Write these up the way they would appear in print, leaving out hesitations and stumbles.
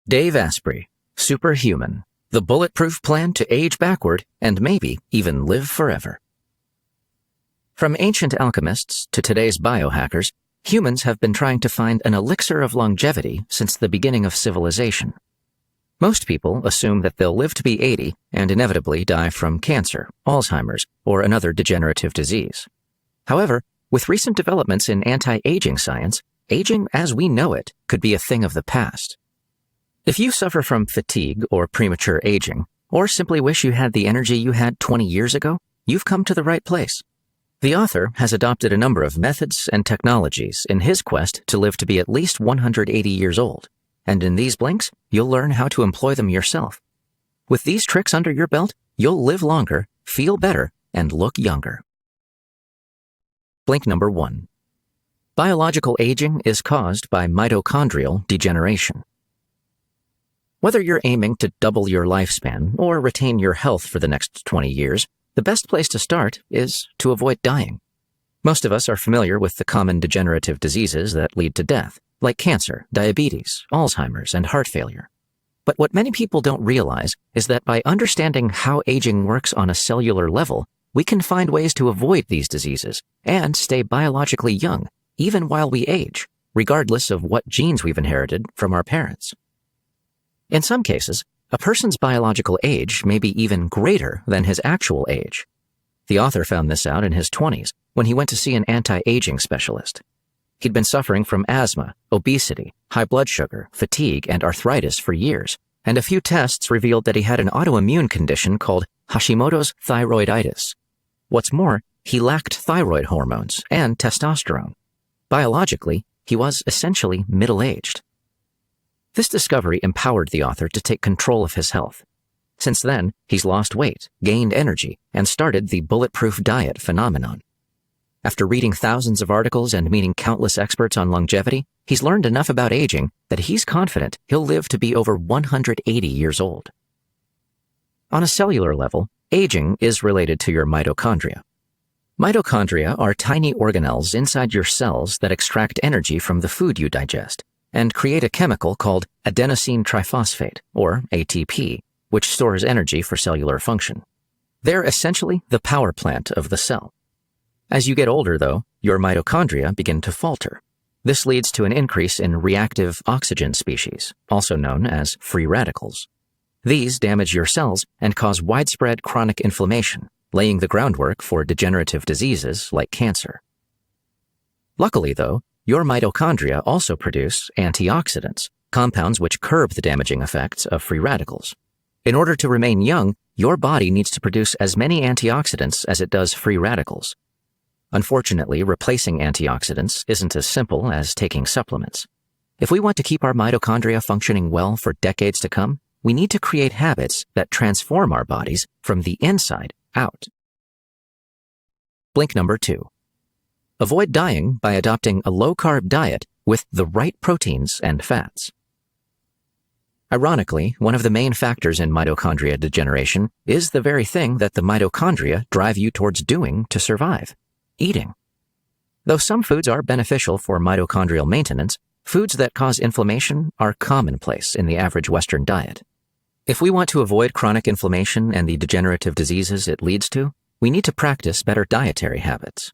Dave Asprey, Superhuman, the bulletproof plan to age backward and maybe even live forever. From ancient alchemists to today's biohackers, humans have been trying to find an elixir of longevity since the beginning of civilization. Most people assume that they'll live to be 80 and inevitably die from cancer, Alzheimer's, or another degenerative disease. However, with recent developments in anti-aging science, aging as we know it could be a thing of the past. If you suffer from fatigue or premature aging, or simply wish you had the energy you had 20 years ago, you've come to the right place. The author has adopted a number of methods and technologies in his quest to live to be at least 180 years old, and in these blinks, you'll learn how to employ them yourself. With these tricks under your belt, you'll live longer, feel better, and look younger. Blink number 1. Biological aging is caused by mitochondrial degeneration. Whether you're aiming to double your lifespan or retain your health for the next 20 years, the best place to start is to avoid dying. Most of us are familiar with the common degenerative diseases that lead to death, like cancer, diabetes, Alzheimer's, and heart failure. But what many people don't realize is that by understanding how aging works on a cellular level, we can find ways to avoid these diseases and stay biologically young, even while we age, regardless of what genes we've inherited from our parents. In some cases, a person's biological age may be even greater than his actual age. The author found this out in his 20s when he went to see an anti-aging specialist. He'd been suffering from asthma, obesity, high blood sugar, fatigue, and arthritis for years, and a few tests revealed that he had an autoimmune condition called Hashimoto's thyroiditis. What's more, he lacked thyroid hormones and testosterone. Biologically, he was essentially middle-aged. This discovery empowered the author to take control of his health. Since then, he's lost weight, gained energy, and started the bulletproof diet phenomenon. After reading thousands of articles and meeting countless experts on longevity, he's learned enough about aging that he's confident he'll live to be over 180 years old. On a cellular level, aging is related to your mitochondria. Mitochondria are tiny organelles inside your cells that extract energy from the food you digest and create a chemical called adenosine triphosphate, or ATP, which stores energy for cellular function. They're essentially the power plant of the cell. As you get older, though, your mitochondria begin to falter. This leads to an increase in reactive oxygen species, also known as free radicals. These damage your cells and cause widespread chronic inflammation, laying the groundwork for degenerative diseases like cancer. Luckily, though, your mitochondria also produce antioxidants, compounds which curb the damaging effects of free radicals. In order to remain young, your body needs to produce as many antioxidants as it does free radicals. Unfortunately, replacing antioxidants isn't as simple as taking supplements. If we want to keep our mitochondria functioning well for decades to come, we need to create habits that transform our bodies from the inside out. Blink number 2. Avoid dying by adopting a low-carb diet with the right proteins and fats. Ironically, one of the main factors in mitochondria degeneration is the very thing that the mitochondria drive you towards doing to survive: eating. Though some foods are beneficial for mitochondrial maintenance, foods that cause inflammation are commonplace in the average Western diet. If we want to avoid chronic inflammation and the degenerative diseases it leads to, we need to practice better dietary habits.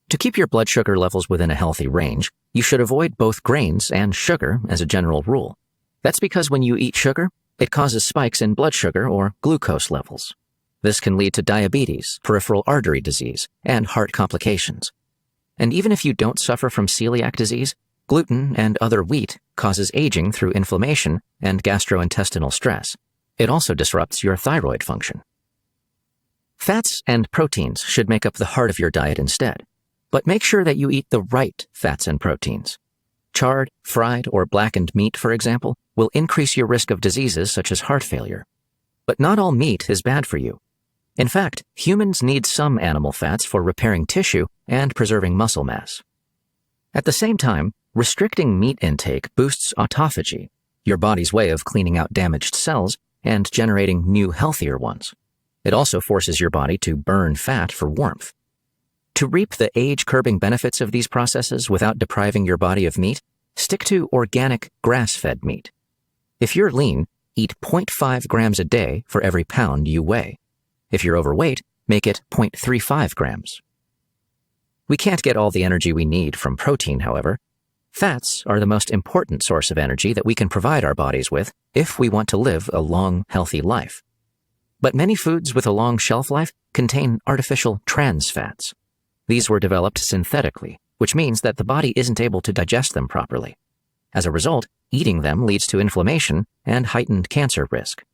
To keep your blood sugar levels within a healthy range, you should avoid both grains and sugar as a general rule. That's because when you eat sugar, it causes spikes in blood sugar or glucose levels. This can lead to diabetes, peripheral artery disease, and heart complications. And even if you don't suffer from celiac disease, gluten and other wheat causes aging through inflammation and gastrointestinal stress. It also disrupts your thyroid function. Fats and proteins should make up the heart of your diet instead. But make sure that you eat the right fats and proteins. Charred, fried, or blackened meat, for example, will increase your risk of diseases such as heart failure. But not all meat is bad for you. In fact, humans need some animal fats for repairing tissue and preserving muscle mass. At the same time, restricting meat intake boosts autophagy, your body's way of cleaning out damaged cells and generating new, healthier ones. It also forces your body to burn fat for warmth. To reap the age-curbing benefits of these processes without depriving your body of meat, stick to organic, grass-fed meat. If you're lean, eat 0.5 grams a day for every pound you weigh. If you're overweight, make it 0.35 grams. We can't get all the energy we need from protein, however. Fats are the most important source of energy that we can provide our bodies with if we want to live a long, healthy life. But many foods with a long shelf life contain artificial trans fats. These were developed synthetically, which means that the body isn't able to digest them properly. As a result, eating them leads to inflammation and heightened cancer risk.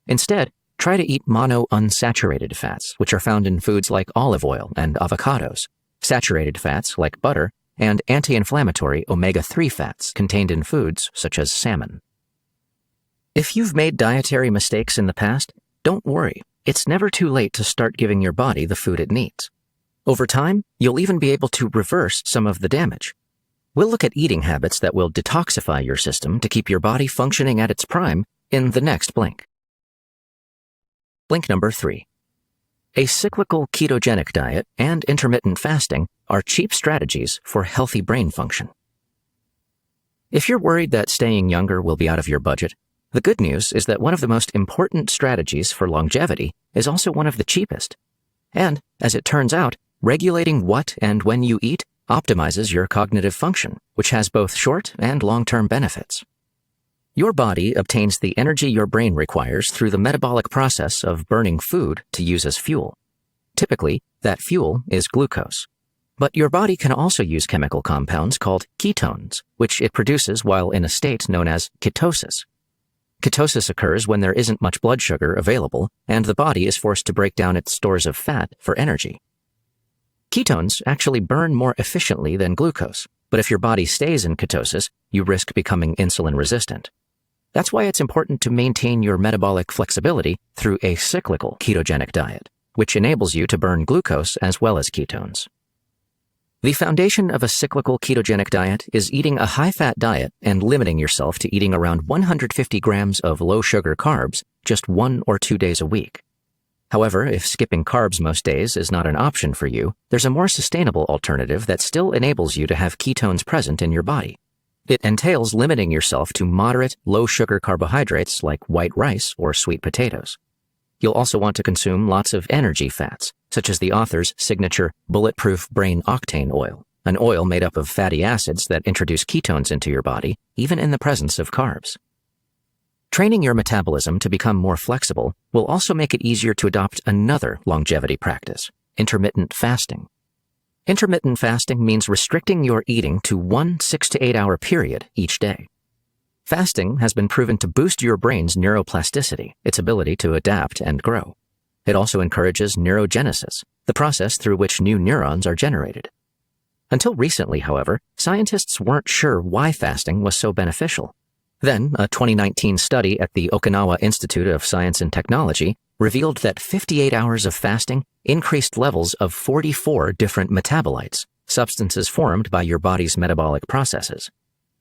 Instead, try to eat monounsaturated fats, which are found in foods like olive oil and avocados, saturated fats like butter, and anti-inflammatory omega-3 fats contained in foods such as salmon. If you've made dietary mistakes in the past, don't worry. It's never too late to start giving your body the food it needs. Over time, you'll even be able to reverse some of the damage. We'll look at eating habits that will detoxify your system to keep your body functioning at its prime in the next blink. Blink number 3. A cyclical ketogenic diet and intermittent fasting are cheap strategies for healthy brain function. If you're worried that staying younger will be out of your budget, the good news is that one of the most important strategies for longevity is also one of the cheapest. And, as it turns out, regulating what and when you eat optimizes your cognitive function, which has both short and long-term benefits. Your body obtains the energy your brain requires through the metabolic process of burning food to use as fuel. Typically, that fuel is glucose. But your body can also use chemical compounds called ketones, which it produces while in a state known as ketosis. Ketosis occurs when there isn't much blood sugar available, and the body is forced to break down its stores of fat for energy. Ketones actually burn more efficiently than glucose, but if your body stays in ketosis, you risk becoming insulin resistant. That's why it's important to maintain your metabolic flexibility through a cyclical ketogenic diet, which enables you to burn glucose as well as ketones. The foundation of a cyclical ketogenic diet is eating a high-fat diet and limiting yourself to eating around 150 grams of low-sugar carbs just 1 or 2 days a week. However, if skipping carbs most days is not an option for you, there's a more sustainable alternative that still enables you to have ketones present in your body. It entails limiting yourself to moderate, low-sugar carbohydrates like white rice or sweet potatoes. You'll also want to consume lots of energy fats, such as the author's signature Bulletproof Brain Octane oil, an oil made up of fatty acids that introduce ketones into your body, even in the presence of carbs. Training your metabolism to become more flexible will also make it easier to adopt another longevity practice, intermittent fasting. Intermittent fasting means restricting your eating to one 6 to 8 hour period each day. Fasting has been proven to boost your brain's neuroplasticity, its ability to adapt and grow. It also encourages neurogenesis, the process through which new neurons are generated. Until recently, however, scientists weren't sure why fasting was so beneficial. Then, a 2019 study at the Okinawa Institute of Science and Technology revealed that 58 hours of fasting increased levels of 44 different metabolites, substances formed by your body's metabolic processes.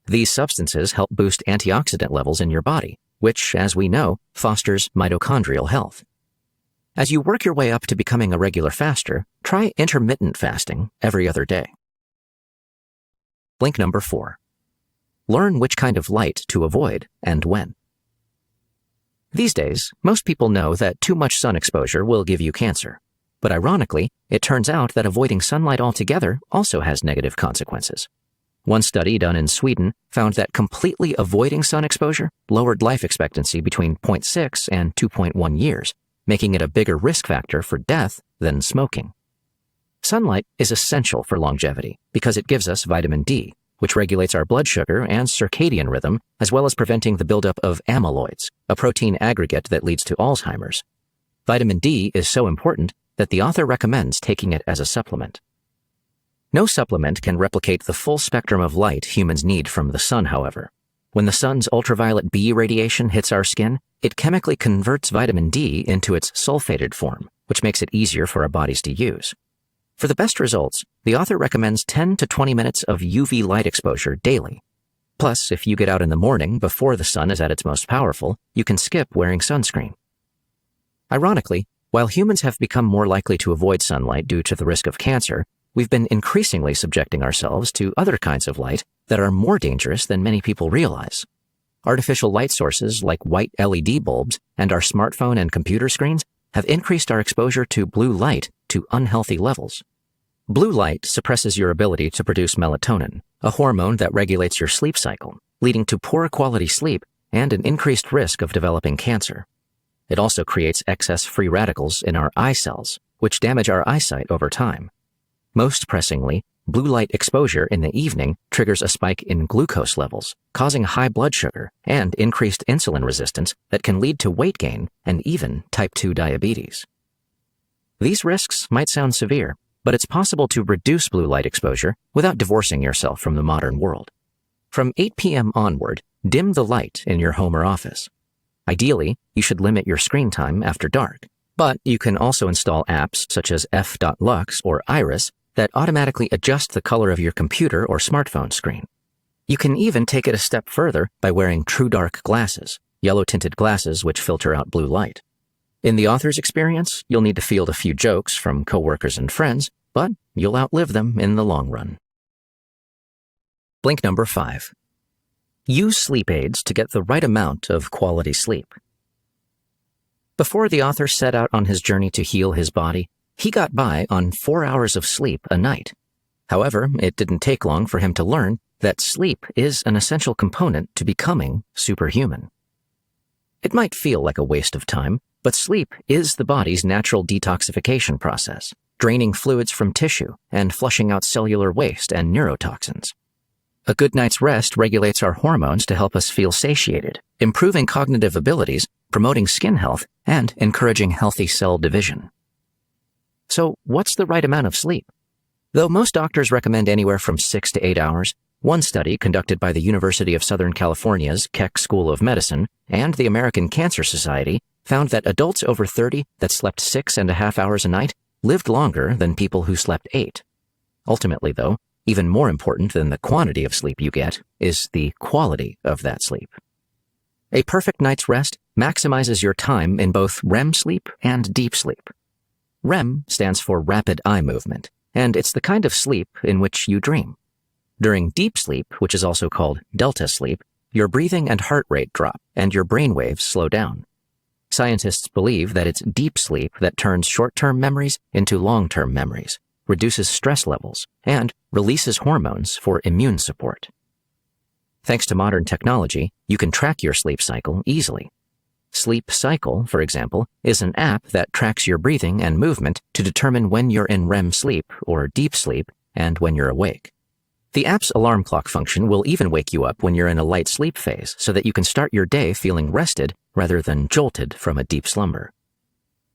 These substances help boost antioxidant levels in your body, which, as we know, fosters mitochondrial health. As you work your way up to becoming a regular faster, try intermittent fasting every other day. Blink number 4. Learn which kind of light to avoid and when. These days, most people know that too much sun exposure will give you cancer. But ironically, it turns out that avoiding sunlight altogether also has negative consequences. One study done in Sweden found that completely avoiding sun exposure lowered life expectancy between 0.6 and 2.1 years, making it a bigger risk factor for death than smoking. Sunlight is essential for longevity because it gives us vitamin D, which regulates our blood sugar and circadian rhythm, as well as preventing the buildup of amyloids, a protein aggregate that leads to Alzheimer's. Vitamin D is so important that the author recommends taking it as a supplement. No supplement can replicate the full spectrum of light humans need from the sun, however. When the sun's ultraviolet B radiation hits our skin, it chemically converts vitamin D into its sulfated form, which makes it easier for our bodies to use. For the best results, the author recommends 10 to 20 minutes of UV light exposure daily. Plus, if you get out in the morning before the sun is at its most powerful, you can skip wearing sunscreen. Ironically, while humans have become more likely to avoid sunlight due to the risk of cancer, we've been increasingly subjecting ourselves to other kinds of light that are more dangerous than many people realize. Artificial light sources like white LED bulbs and our smartphone and computer screens have increased our exposure to blue light to unhealthy levels. Blue light suppresses your ability to produce melatonin, a hormone that regulates your sleep cycle, leading to poor quality sleep and an increased risk of developing cancer. It also creates excess free radicals in our eye cells, which damage our eyesight over time. Most pressingly, blue light exposure in the evening triggers a spike in glucose levels, causing high blood sugar and increased insulin resistance that can lead to weight gain and even type 2 diabetes. These risks might sound severe, but it's possible to reduce blue light exposure without divorcing yourself from the modern world. From 8 p.m. onward, dim the light in your home or office. Ideally, you should limit your screen time after dark, but you can also install apps such as f.lux or Iris that automatically adjust the color of your computer or smartphone screen. You can even take it a step further by wearing true dark glasses, yellow-tinted glasses which filter out blue light. In the author's experience, you'll need to field a few jokes from coworkers and friends, but you'll outlive them in the long run. Blink number 5. Use sleep aids to get the right amount of quality sleep. Before the author set out on his journey to heal his body, he got by on 4 hours of sleep a night. However, it didn't take long for him to learn that sleep is an essential component to becoming superhuman. It might feel like a waste of time, but sleep is the body's natural detoxification process, draining fluids from tissue and flushing out cellular waste and neurotoxins. A good night's rest regulates our hormones to help us feel satiated, improving cognitive abilities, promoting skin health, and encouraging healthy cell division. So, what's the right amount of sleep? Though most doctors recommend anywhere from 6 to 8 hours, one study conducted by the University of Southern California's Keck School of Medicine and the American Cancer Society found that adults over 30 that slept 6.5 hours a night lived longer than people who slept 8. Ultimately, though, even more important than the quantity of sleep you get is the quality of that sleep. A perfect night's rest maximizes your time in both REM sleep and deep sleep. REM stands for rapid eye movement, and it's the kind of sleep in which you dream. During deep sleep, which is also called delta sleep, your breathing and heart rate drop and your brain waves slow down. Scientists believe that it's deep sleep that turns short-term memories into long-term memories, reduces stress levels, and releases hormones for immune support. Thanks to modern technology, you can track your sleep cycle easily. Sleep Cycle, for example, is an app that tracks your breathing and movement to determine when you're in REM sleep or deep sleep and when you're awake. The app's alarm clock function will even wake you up when you're in a light sleep phase so that you can start your day feeling rested rather than jolted from a deep slumber.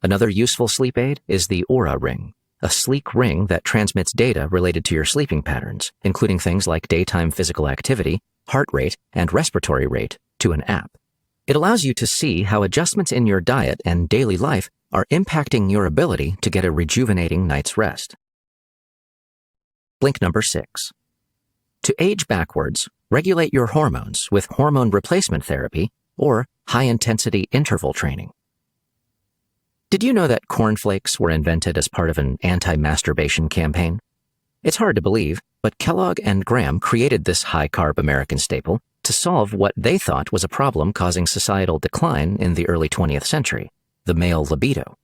Another useful sleep aid is the Oura Ring, a sleek ring that transmits data related to your sleeping patterns, including things like daytime physical activity, heart rate, and respiratory rate, to an app. It allows you to see how adjustments in your diet and daily life are impacting your ability to get a rejuvenating night's rest. Blink number 6. To age backwards, regulate your hormones with hormone replacement therapy or high-intensity interval training. Did you know that cornflakes were invented as part of an anti-masturbation campaign? It's hard to believe, but Kellogg and Graham created this high-carb American staple to solve what they thought was a problem causing societal decline in the early 20th century, the male libido.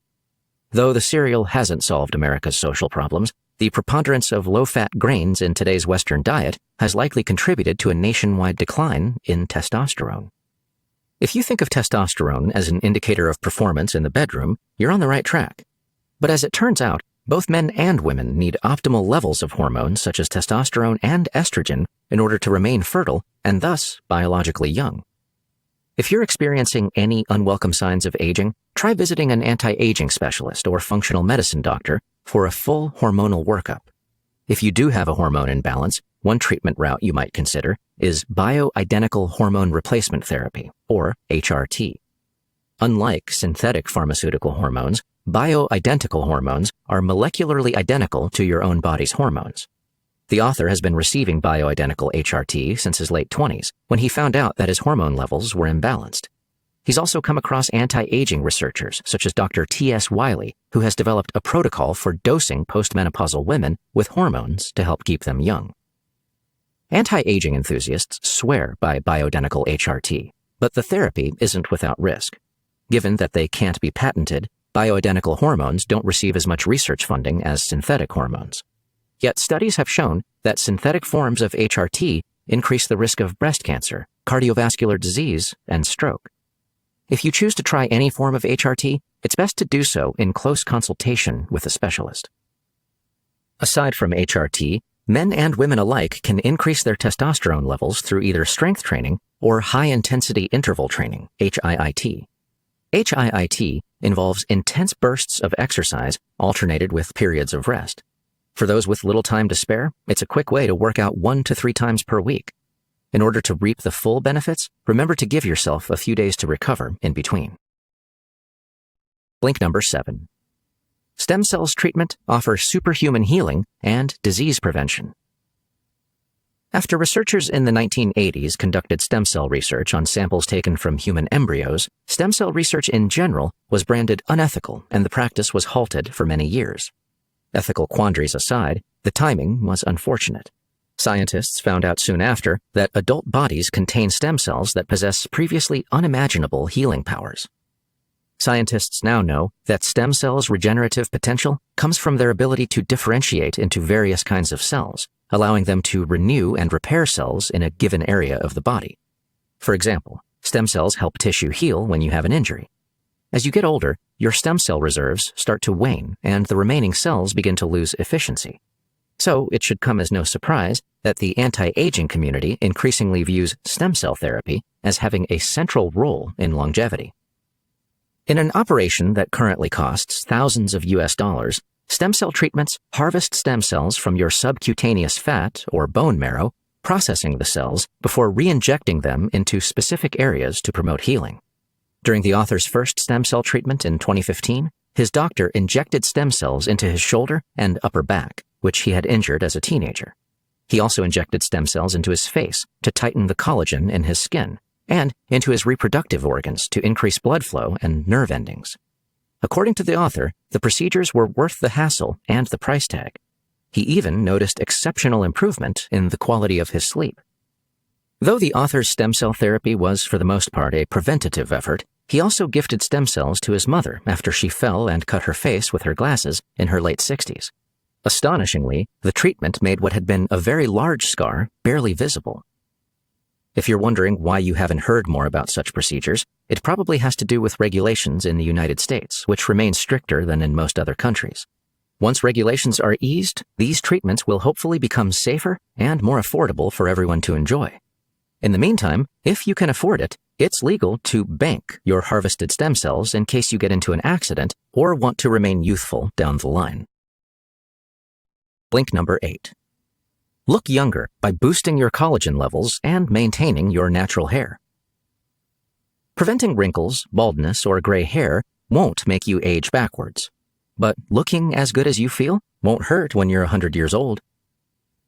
Though the cereal hasn't solved America's social problems, the preponderance of low-fat grains in today's Western diet has likely contributed to a nationwide decline in testosterone. If you think of testosterone as an indicator of performance in the bedroom, you're on the right track. But as it turns out, both men and women need optimal levels of hormones such as testosterone and estrogen in order to remain fertile and thus biologically young. If you're experiencing any unwelcome signs of aging, try visiting an anti-aging specialist or functional medicine doctor for a full hormonal workup. If you do have a hormone imbalance, one treatment route you might consider is bioidentical hormone replacement therapy, or HRT. Unlike synthetic pharmaceutical hormones, bioidentical hormones are molecularly identical to your own body's hormones. The author has been receiving bioidentical HRT since his late 20s, when he found out that his hormone levels were imbalanced. He's also come across anti-aging researchers, such as Dr. T.S. Wiley, who has developed a protocol for dosing postmenopausal women with hormones to help keep them young. Anti-aging enthusiasts swear by bioidentical HRT, but the therapy isn't without risk. Given that they can't be patented, bioidentical hormones don't receive as much research funding as synthetic hormones. Yet studies have shown that synthetic forms of HRT increase the risk of breast cancer, cardiovascular disease, and stroke. If you choose to try any form of HRT, it's best to do so in close consultation with a specialist. Aside from HRT, men and women alike can increase their testosterone levels through either strength training or high-intensity interval training, HIIT. HIIT involves intense bursts of exercise alternated with periods of rest. For those with little time to spare, it's a quick way to work out 1 to 3 times per week. In order to reap the full benefits, remember to give yourself a few days to recover in between. Blink number 7. Stem cells treatment offers superhuman healing and disease prevention. After researchers in the 1980s conducted stem cell research on samples taken from human embryos, stem cell research in general was branded unethical and the practice was halted for many years. Ethical quandaries aside, the timing was unfortunate. Scientists found out soon after that adult bodies contain stem cells that possess previously unimaginable healing powers. Scientists now know that stem cells' regenerative potential comes from their ability to differentiate into various kinds of cells, allowing them to renew and repair cells in a given area of the body. For example, stem cells help tissue heal when you have an injury. As you get older, your stem cell reserves start to wane and the remaining cells begin to lose efficiency. So it should come as no surprise that the anti-aging community increasingly views stem cell therapy as having a central role in longevity. In an operation that currently costs thousands of US dollars, stem cell treatments harvest stem cells from your subcutaneous fat or bone marrow, processing the cells before re-injecting them into specific areas to promote healing. During the author's first stem cell treatment in 2015, his doctor injected stem cells into his shoulder and upper back, which he had injured as a teenager. He also injected stem cells into his face to tighten the collagen in his skin, and into his reproductive organs to increase blood flow and nerve endings. According to the author, the procedures were worth the hassle and the price tag. He even noticed exceptional improvement in the quality of his sleep. Though the author's stem cell therapy was for the most part a preventative effort, he also gifted stem cells to his mother after she fell and cut her face with her glasses in her late 60s. Astonishingly, the treatment made what had been a very large scar barely visible. If you're wondering why you haven't heard more about such procedures, it probably has to do with regulations in the United States, which remain stricter than in most other countries. Once regulations are eased, these treatments will hopefully become safer and more affordable for everyone to enjoy. In the meantime, if you can afford it, it's legal to bank your harvested stem cells in case you get into an accident or want to remain youthful down the line. Blink number 8. Look younger by boosting your collagen levels and maintaining your natural hair. Preventing wrinkles, baldness, or gray hair won't make you age backwards. But looking as good as you feel won't hurt when you're 100 years old.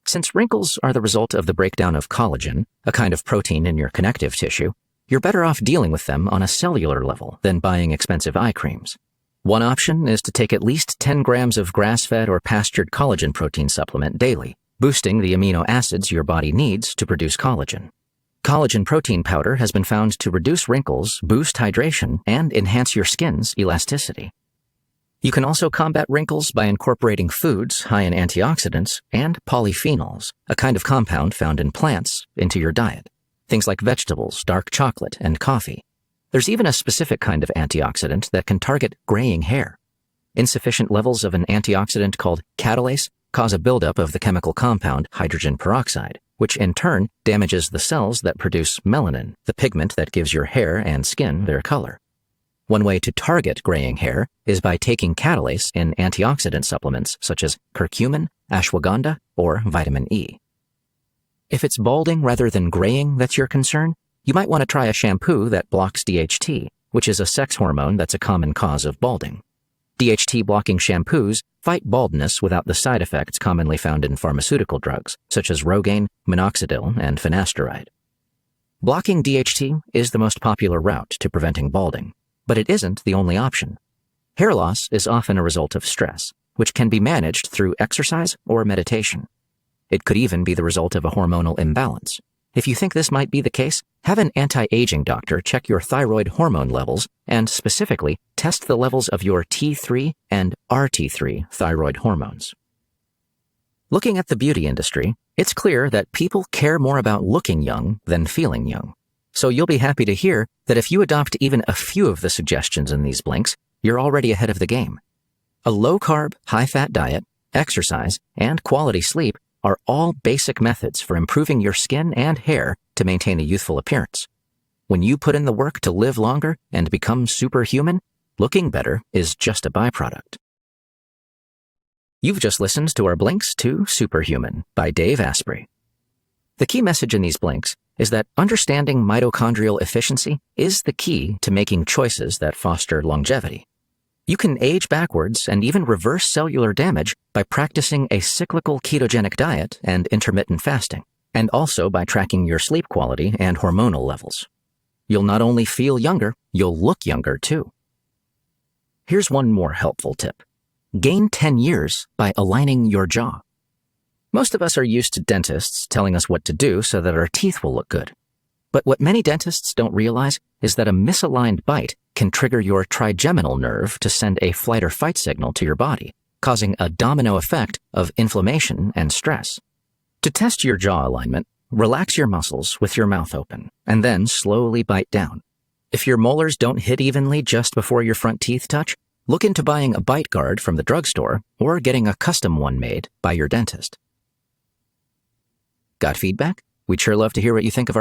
Since wrinkles are the result of the breakdown of collagen, a kind of protein in your connective tissue, you're better off dealing with them on a cellular level than buying expensive eye creams. One option is to take at least 10 grams of grass-fed or pastured collagen protein supplement daily, boosting the amino acids your body needs to produce collagen. Collagen protein powder has been found to reduce wrinkles, boost hydration, and enhance your skin's elasticity. You can also combat wrinkles by incorporating foods high in antioxidants and polyphenols, a kind of compound found in plants, into your diet. Things like vegetables, dark chocolate, and coffee. There's even a specific kind of antioxidant that can target graying hair. Insufficient levels of an antioxidant called catalase cause a buildup of the chemical compound hydrogen peroxide, which in turn damages the cells that produce melanin, the pigment that gives your hair and skin their color. One way to target graying hair is by taking catalase in antioxidant supplements such as curcumin, ashwagandha, or vitamin E. If it's balding rather than graying that's your concern, you might want to try a shampoo that blocks DHT, which is a sex hormone that's a common cause of balding. DHT-blocking shampoos fight baldness without the side effects commonly found in pharmaceutical drugs, such as Rogaine, minoxidil, and finasteride. Blocking DHT is the most popular route to preventing balding, but it isn't the only option. Hair loss is often a result of stress, which can be managed through exercise or meditation. It could even be the result of a hormonal imbalance. If you think this might be the case, have an anti-aging doctor check your thyroid hormone levels and specifically test the levels of your T3 and RT3 thyroid hormones. Looking at the beauty industry, it's clear that people care more about looking young than feeling young. So you'll be happy to hear that if you adopt even a few of the suggestions in these blinks, you're already ahead of the game. A low-carb, high-fat diet, exercise, and quality sleep are all basic methods for improving your skin and hair to maintain a youthful appearance. When you put in the work to live longer and become superhuman, looking better is just a byproduct. You've just listened to our Blinks to Superhuman by Dave Asprey. The key message in these blinks is that understanding mitochondrial efficiency is the key to making choices that foster longevity. You can age backwards and even reverse cellular damage by practicing a cyclical ketogenic diet and intermittent fasting, and also by tracking your sleep quality and hormonal levels. You'll not only feel younger, you'll look younger too. Here's one more helpful tip. Gain 10 years by aligning your jaw. Most of us are used to dentists telling us what to do so that our teeth will look good. But what many dentists don't realize is that a misaligned bite can trigger your trigeminal nerve to send a flight or fight signal to your body, causing a domino effect of inflammation and stress. To test your jaw alignment, relax your muscles with your mouth open, and then slowly bite down. If your molars don't hit evenly just before your front teeth touch, look into buying a bite guard from the drugstore or getting a custom one made by your dentist. Got feedback? We'd sure love to hear what you think of our